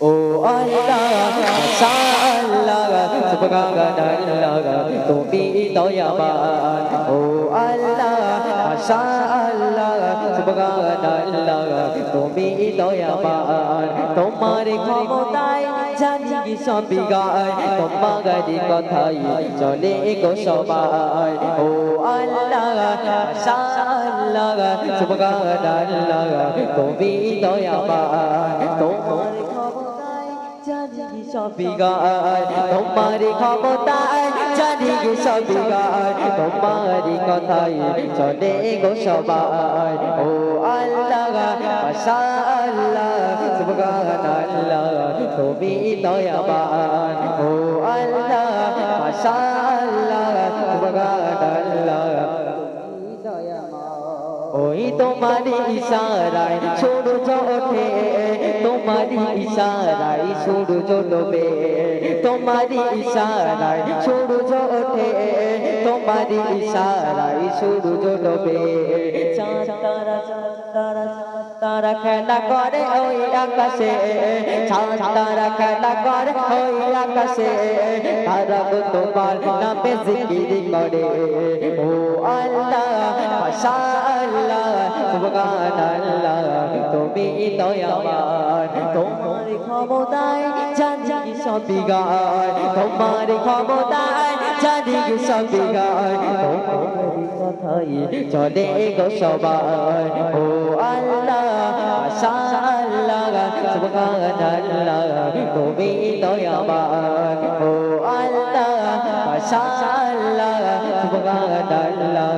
ও আল্লাহ মাশাআল্লাহ সুবহানাল্লাহ তুমি দয়াবান ও আল্লাহ মাশাআল্লাহ সুবহানাল্লাহ তুমি দয়াবান তোমার ক্ষমতায় জানি কি সবই গায় তোমার কথাই চলে গো সবাই ও আল্লাহ মাশাআল্লাহ সুবহানাল্লাহ তুমি দয়াবান তোমার জানি সবই গায় তোমার ক্ষমতায় জানি সবই গায় তোমার কথাই চলে গো সবাই ও আল্লাহ মাশাআল্লাহ সুবহানাল্লাহ তুমি দয়াবান ও আল্লাহ মাশাআল্লাহ সুবহানাল্লাহ ওই তোমারি ইশারায় সূর্য ওঠে তোমারি ইশারায় সূর্য ডোবে তোমারি ইশারায় সূর্য ওঠে তোমারি ইশারায় সূর্য ডোবে চাঁদ তারা খেলা করে ওই আকাশে চাঁদ তারা খেলা করে ওই আকাশে তারা তোমার নামে জিকির করে ও আল্লাহ মাশাআল্লাহ সুবহানাল্লাহ তুমি দয়াবান তোমার ক্ষমতায় জানি সবই গায় তোমার ক্ষমতায় জানি সবই গায় তোমার কথাই চলে গো সবাই ও আল্লাহ মাশাআল্লাহ সুবহানাল্লাহ তুমি দয়াবান ও আল্লাহ মাশাআল্লাহ সুবহানাল্লাহ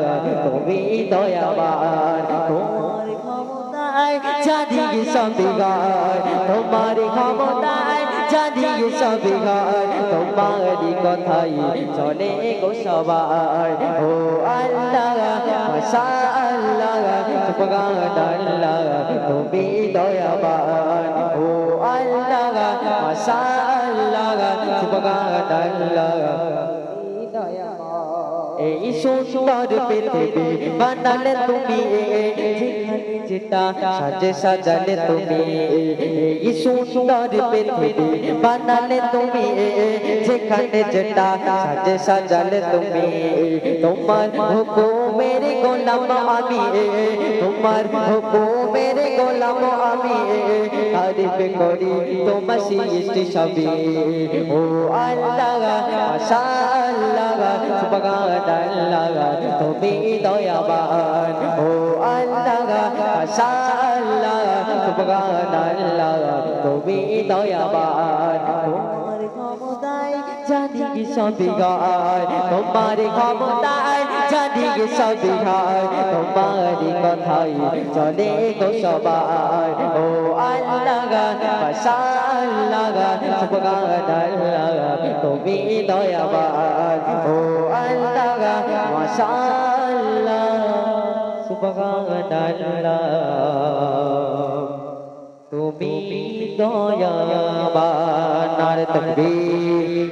তুমি দয়াবান তোমার ক্ষমতায় জানি সবই গায় তোমার ক্ষমতায় জানি সবই গায় তোমার কথাই চলে গো সবাই ও আল্লাহ মাশাআল্লাহ সুবহানাল্লাহ তুমি দয়াবান ও আল্লাহ মাশাআল্লাহ সুবহানাল্লাহ এই সুন্দর পৃথিবী বানালে তুমি যেখানে যেটা সাজে সাজালে তুমি এই সুন্দর পৃথিবী বানালে তুমি যেখানে যেটা সাজে সাজালে তুমি তোমার হুকুমের গোলাম আমি তোমার হুকুমের গোলাম আমি তারিফ করি তোমার সৃষ্টি সবই ও আল্লাহ মাশাআল্লাহ সুবহানাল্লাহ তুমি দয়াবান ও আল্লাহ মাশাআল্লাহ সুবহানাল্লাহ তুমি দয়াবান তোমার ক্ষমতায় জানি সবই গায় তোমার ক্ষমতায় জানি সবই গায় তোমার কথাই চলে গো সবাই ও আল্লাহ মাশাআল্লাহ সুবহানাল্লাহ তুমি দয়াবান ও আল্লাহ মাশাআল্লাহ সুবহানাল্লাহ তুমি দয়াবান। নারে তাকবীর।